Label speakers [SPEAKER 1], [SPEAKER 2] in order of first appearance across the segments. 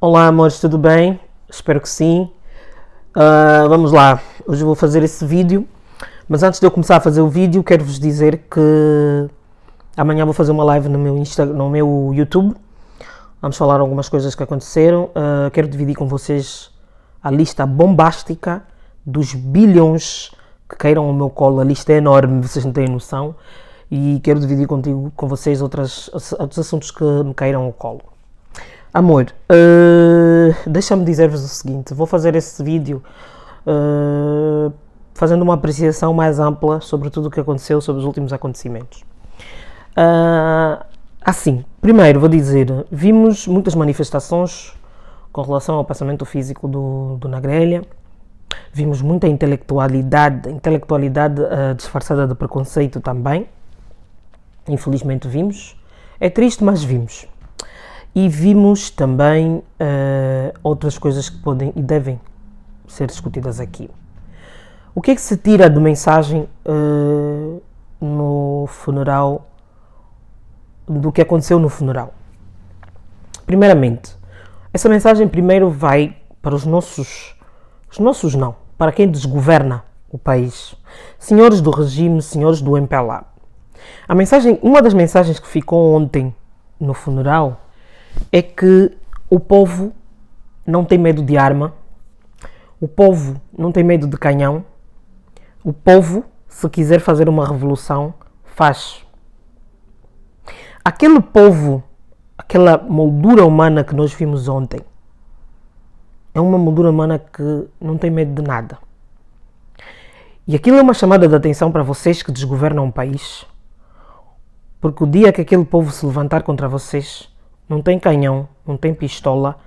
[SPEAKER 1] Olá, amores, tudo bem? Espero que sim. Vamos lá, hoje eu vou fazer esse vídeo, mas antes de eu começar a fazer o vídeo, quero-vos dizer que amanhã vou fazer uma live no meu YouTube. Vamos falar algumas coisas que aconteceram. Quero dividir com vocês a lista bombástica dos bilhões que caíram ao meu colo. A lista é enorme, vocês não têm noção. E quero dividir com vocês outros assuntos que me caíram ao colo. Amor, deixa-me dizer-vos o seguinte, vou fazer esse vídeo fazendo uma apreciação mais ampla sobre tudo o que aconteceu, sobre os últimos acontecimentos. Assim, primeiro vou dizer, vimos muitas manifestações com relação ao passamento físico do Nagrelha, vimos muita intelectualidade disfarçada de preconceito também, infelizmente vimos, é triste, mas vimos. E vimos também outras coisas que podem e devem ser discutidas aqui. O que é que se tira de mensagem no funeral, do que aconteceu no funeral? Primeiramente, essa mensagem primeiro vai para os nossos não, para quem desgoverna o país. Senhores do regime, senhores do MPLA. Uma das mensagens que ficou ontem no funeral é que o povo não tem medo de arma, o povo não tem medo de canhão, o povo, se quiser fazer uma revolução, faz. Aquele povo, aquela moldura humana que nós vimos ontem, é uma moldura humana que não tem medo de nada. E aquilo é uma chamada de atenção para vocês que desgovernam o país, porque o dia que aquele povo se levantar contra vocês, não tem canhão, não tem pistola,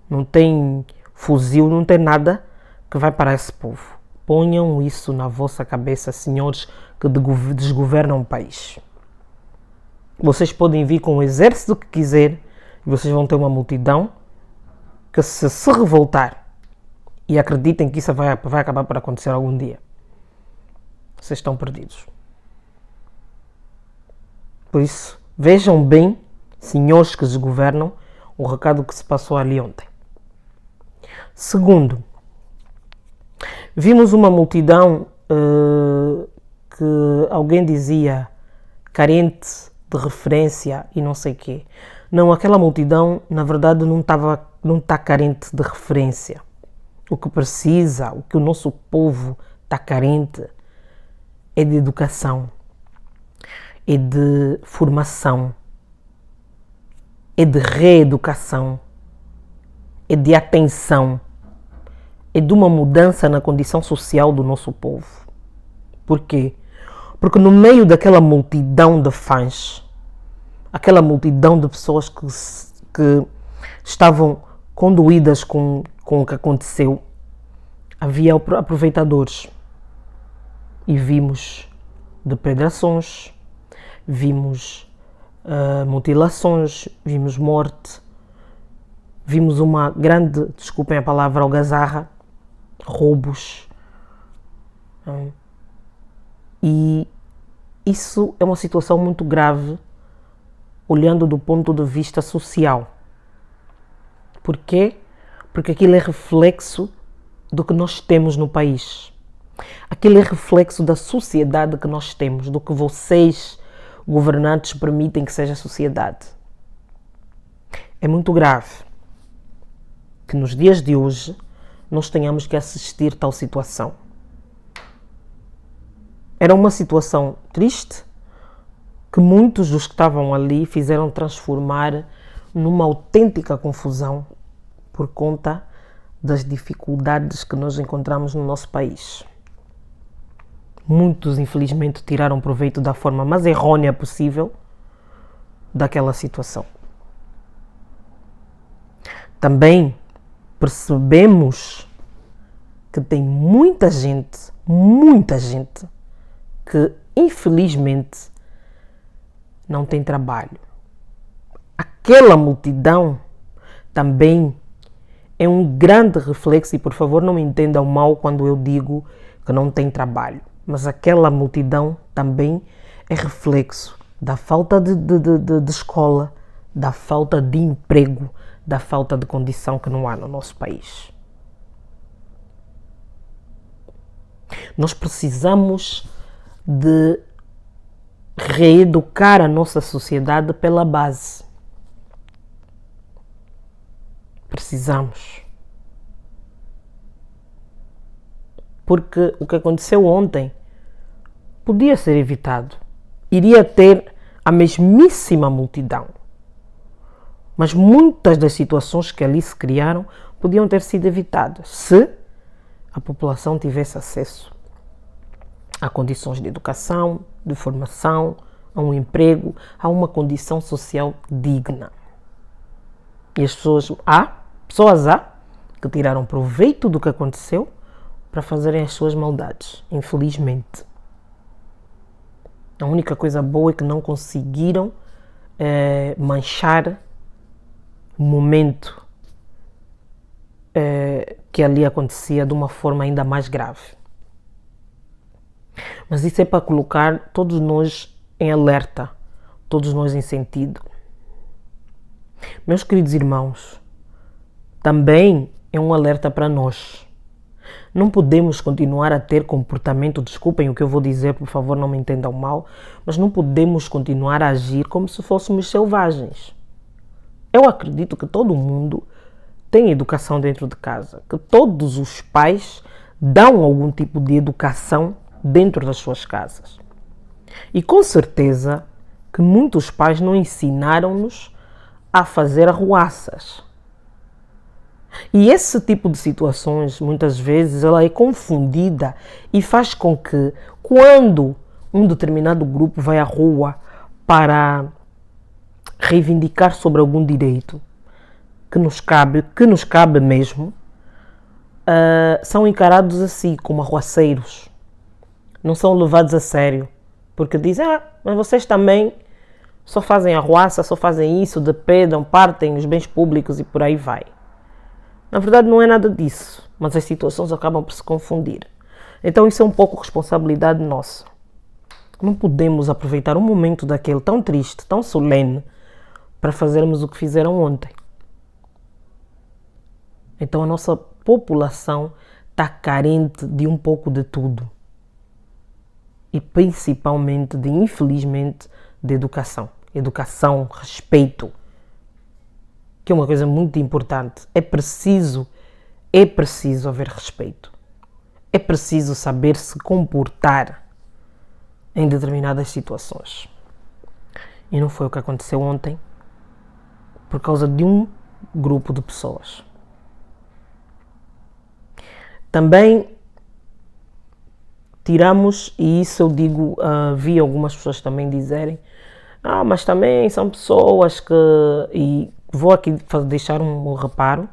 [SPEAKER 1] não tem fuzil, não tem nada que vai parar esse povo. Ponham isso na vossa cabeça, senhores que desgovernam o país. Vocês podem vir com o exército que quiser e vocês vão ter uma multidão que se revoltar, e acreditem que isso vai acabar por acontecer algum dia, vocês estão perdidos. Por isso, vejam bem, senhores que desgovernam, o recado que se passou ali ontem. Segundo, vimos uma multidão que alguém dizia carente de referência e não sei o quê. Não, aquela multidão, na verdade, não está carente de referência. O que precisa, o que o nosso povo está carente é de educação, é de formação, é de reeducação, é de atenção, é de uma mudança na condição social do nosso povo. Por quê? Porque no meio daquela multidão de fãs, aquela multidão de pessoas que estavam conduídas com o que aconteceu, havia aproveitadores. E vimos depredações, vimos mutilações, vimos morte, vimos uma grande, desculpem a palavra, algazarra, roubos. E isso é uma situação muito grave, olhando do ponto de vista social. Por quê? Porque aquilo é reflexo do que nós temos no país. Aquilo é reflexo da sociedade que nós temos, do que vocês, governantes, permitem que seja a sociedade. É muito grave que nos dias de hoje nós tenhamos que assistir tal situação. Era uma situação triste que muitos dos que estavam ali fizeram transformar numa autêntica confusão por conta das dificuldades que nós encontramos no nosso país. Muitos, infelizmente, tiraram proveito da forma mais errônea possível daquela situação. Também percebemos que tem muita gente que, infelizmente, não tem trabalho. Aquela multidão também é um grande reflexo, e por favor não me entendam mal quando eu digo que não tem trabalho, mas aquela multidão também é reflexo da falta de escola, da falta de emprego, da falta de condição que não há no nosso país. Nós precisamos de reeducar a nossa sociedade pela base. Precisamos. Porque o que aconteceu ontem podia ser evitado. Iria ter a mesmíssima multidão. Mas muitas das situações que ali se criaram podiam ter sido evitadas se a população tivesse acesso a condições de educação, de formação, a um emprego, a uma condição social digna. E as pessoas que tiraram proveito do que aconteceu para fazerem as suas maldades, infelizmente. A única coisa boa é que não conseguiram manchar o momento que ali acontecia de uma forma ainda mais grave. Mas isso é para colocar todos nós em alerta, todos nós em sentido. Meus queridos irmãos, também é um alerta para nós. Não podemos continuar a ter comportamento, desculpem o que eu vou dizer, por favor não me entendam mal, mas não podemos continuar a agir como se fôssemos selvagens. Eu acredito que todo mundo tem educação dentro de casa, que todos os pais dão algum tipo de educação dentro das suas casas. E com certeza que muitos pais não ensinaram-nos a fazer arruaças. E esse tipo de situações, muitas vezes, ela é confundida e faz com que, quando um determinado grupo vai à rua para reivindicar sobre algum direito que nos cabe mesmo, são encarados assim, como arruaceiros. Não são levados a sério, porque dizem, mas vocês também só fazem arruaça, só fazem isso, depredam, partem os bens públicos e por aí vai. Na verdade não é nada disso, mas as situações acabam por se confundir. Então isso é um pouco responsabilidade nossa. Não podemos aproveitar um momento daquele tão triste, tão solene, para fazermos o que fizeram ontem. Então a nossa população está carente de um pouco de tudo. E principalmente, infelizmente, de educação. Educação, respeito, que é uma coisa muito importante. É preciso haver respeito. É preciso saber se comportar em determinadas situações. E não foi o que aconteceu ontem, por causa de um grupo de pessoas. Também tiramos, e isso eu digo, vi algumas pessoas também dizerem, mas também são pessoas que, e vou aqui deixar um reparo,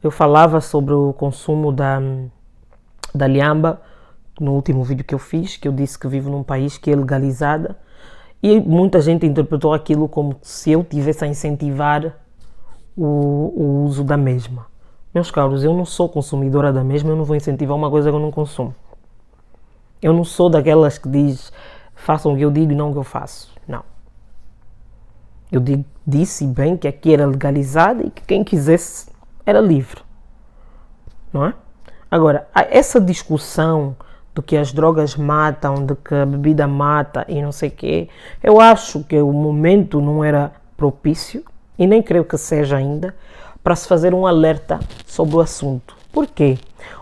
[SPEAKER 1] eu falava sobre o consumo da lhamba no último vídeo que eu fiz, que eu disse que vivo num país que é legalizada, e muita gente interpretou aquilo como se eu estivesse a incentivar o uso da mesma. Meus caros, eu não sou consumidora da mesma, eu não vou incentivar uma coisa que eu não consumo. Eu não sou daquelas que diz, façam o que eu digo e não o que eu faço. Não. Eu disse bem que aqui era legalizado e que quem quisesse era livre. Não é? Agora, essa discussão do que as drogas matam, de que a bebida mata e não sei o quê, eu acho que o momento não era propício, e nem creio que seja ainda, para se fazer um alerta sobre o assunto. Por quê?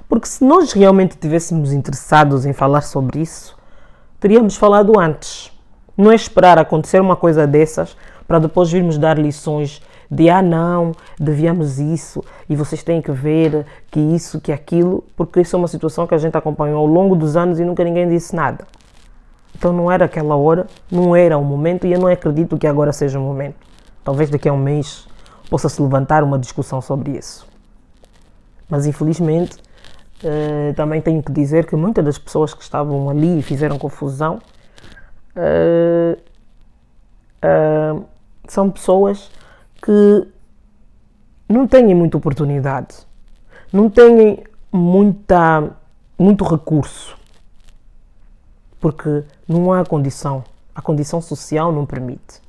[SPEAKER 1] Porque se nós realmente estivéssemos interessados em falar sobre isso, teríamos falado antes. Não é esperar acontecer uma coisa dessas para depois virmos dar lições de não, devíamos isso, e vocês têm que ver que isso, que aquilo, porque isso é uma situação que a gente acompanhou ao longo dos anos e nunca ninguém disse nada. Então não era aquela hora, não era o momento, e eu não acredito que agora seja o momento. Talvez daqui a um mês possa se levantar uma discussão sobre isso. Mas infelizmente também tenho que dizer que muitas das pessoas que estavam ali e fizeram confusão são pessoas que não têm muita oportunidade, não têm muito recurso, porque não há condição, a condição social não permite.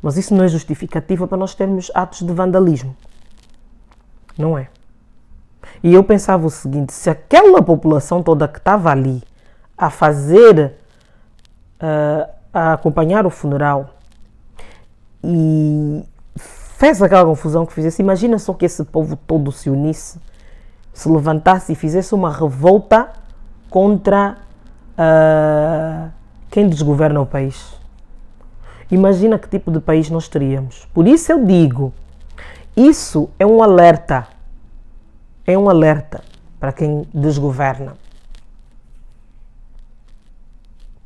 [SPEAKER 1] Mas isso não é justificativa para nós termos atos de vandalismo. Não é? E eu pensava o seguinte, se aquela população toda que estava ali a fazer, a acompanhar o funeral e fez aquela confusão que fizesse, imagina só que esse povo todo se unisse, se levantasse e fizesse uma revolta contra quem desgoverna o país. Imagina que tipo de país nós teríamos. Por isso eu digo, isso é um alerta. É um alerta para quem desgoverna.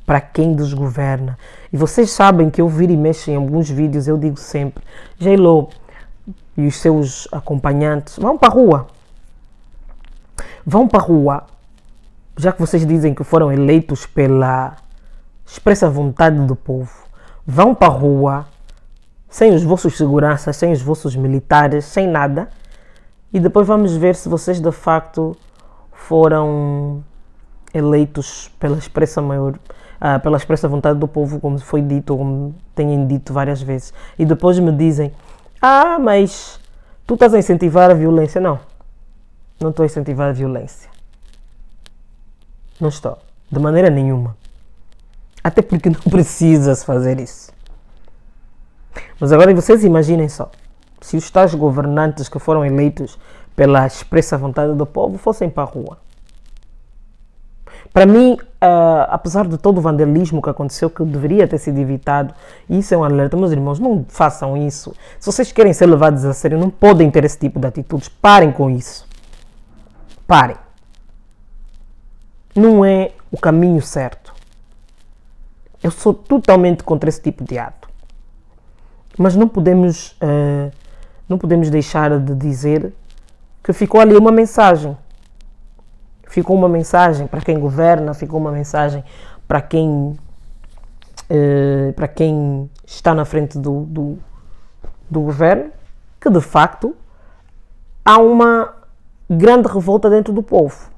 [SPEAKER 1] Para quem desgoverna. E vocês sabem que eu viro e mexo em alguns vídeos, eu digo sempre, J-Lo e os seus acompanhantes, vão para a rua. Vão para a rua, já que vocês dizem que foram eleitos pela expressa vontade do povo. Vão para a rua, sem os vossos seguranças, sem os vossos militares, sem nada. E depois vamos ver se vocês de facto foram eleitos pela expressa vontade do povo, como foi dito, como têm dito várias vezes. E depois me dizem, mas tu estás a incentivar a violência. Não, não estou a incentivar a violência. Não estou, de maneira nenhuma. Até porque não precisa-se fazer isso. Mas agora vocês imaginem só, se os tais governantes que foram eleitos pela expressa vontade do povo fossem para a rua. Para mim, apesar de todo o vandalismo que aconteceu, que deveria ter sido evitado, e isso é um alerta, meus irmãos, não façam isso. Se vocês querem ser levados a sério, não podem ter esse tipo de atitudes. Parem com isso. Parem. Não é o caminho certo. Eu sou totalmente contra esse tipo de ato. Mas não podemos deixar de dizer que ficou ali uma mensagem. Ficou uma mensagem para quem governa, ficou uma mensagem para quem está na frente do governo, que de facto há uma grande revolta dentro do povo.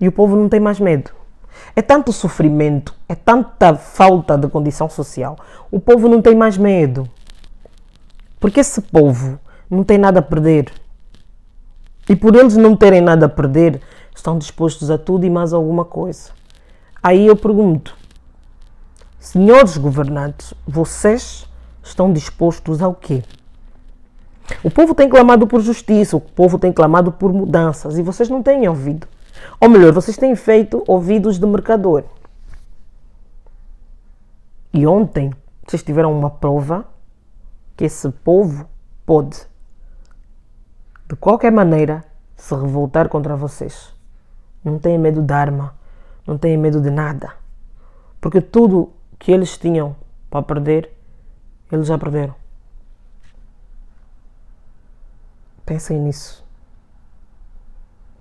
[SPEAKER 1] E o povo não tem mais medo. É tanto sofrimento, é tanta falta de condição social. O povo não tem mais medo. Porque esse povo não tem nada a perder. E por eles não terem nada a perder, estão dispostos a tudo e mais alguma coisa. Aí eu pergunto, senhores governantes, vocês estão dispostos ao quê? O povo tem clamado por justiça, o povo tem clamado por mudanças e vocês não têm ouvido. Ou melhor, vocês têm feito ouvidos de mercador. E ontem vocês tiveram uma prova que esse povo pode, de qualquer maneira, se revoltar contra vocês. Não tenham medo de arma, não tenham medo de nada. Porque tudo que eles tinham para perder, eles já perderam. Pensem nisso.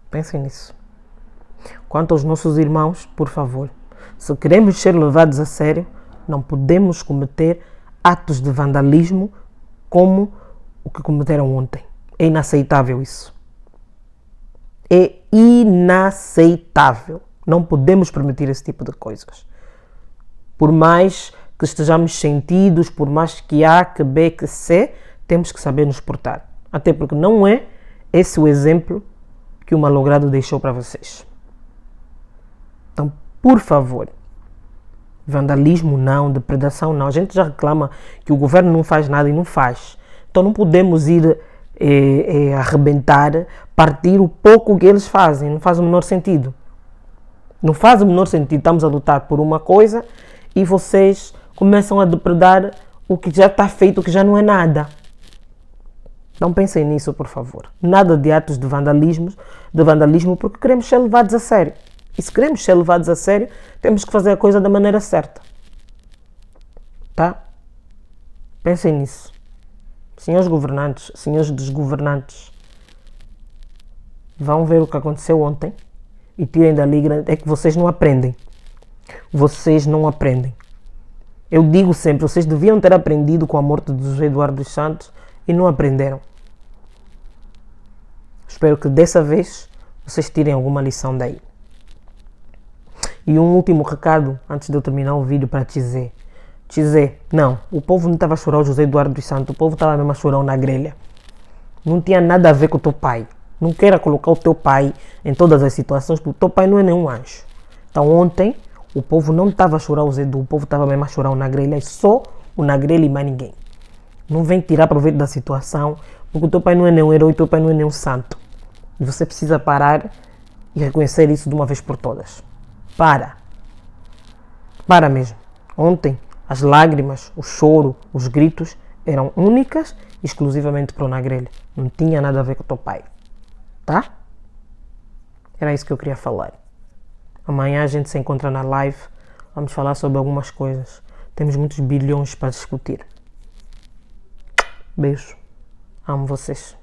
[SPEAKER 1] Pensem nisso. Quanto aos nossos irmãos, por favor, se queremos ser levados a sério, não podemos cometer atos de vandalismo como o que cometeram ontem. É inaceitável isso. É inaceitável. Não podemos permitir esse tipo de coisas. Por mais que estejamos sentidos, por mais que A, que B, que C, temos que saber nos portar. Até porque não é esse o exemplo que o malogrado deixou para vocês. Então, por favor, vandalismo não, depredação não. A gente já reclama que o governo não faz nada e não faz. Então não podemos ir arrebentar, partir o pouco que eles fazem. Não faz o menor sentido. Não faz o menor sentido. Estamos a lutar por uma coisa e vocês começam a depredar o que já está feito, o que já não é nada. Não pensem nisso, por favor. Nada de atos de vandalismo, porque queremos ser levados a sério. E se queremos ser levados a sério, temos que fazer a coisa da maneira certa. Tá? Pensem nisso. Senhores governantes, senhores desgovernantes, vão ver o que aconteceu ontem e tirem dali. É que vocês não aprendem. Vocês não aprendem. Eu digo sempre, vocês deviam ter aprendido com a morte de José Eduardo dos Santos e não aprenderam. Espero que dessa vez vocês tirem alguma lição daí. E um último recado, antes de eu terminar o vídeo, para Tizé. Tizé, não, o povo não estava a chorar o José Eduardo dos Santos, o povo estava mesmo a chorar na grelha. Não tinha nada a ver com o teu pai. Não queira colocar o teu pai em todas as situações, porque o teu pai não é nenhum anjo. Então ontem o povo não estava a chorar o Zedu, o povo estava mesmo a chorar o Nagrelha, é só o Nagrelha e mais ninguém. Não vem tirar proveito da situação, porque o teu pai não é nenhum herói, o teu pai não é nenhum santo. E você precisa parar e reconhecer isso de uma vez por todas. Para mesmo. Ontem as lágrimas, o choro, os gritos eram únicas e exclusivamente para o Nagrelha. Não tinha nada a ver com o teu pai. Tá? Era isso que eu queria falar. Amanhã a gente se encontra na live. Vamos falar sobre algumas coisas. Temos muitos bilhões para discutir. Beijo. Amo vocês.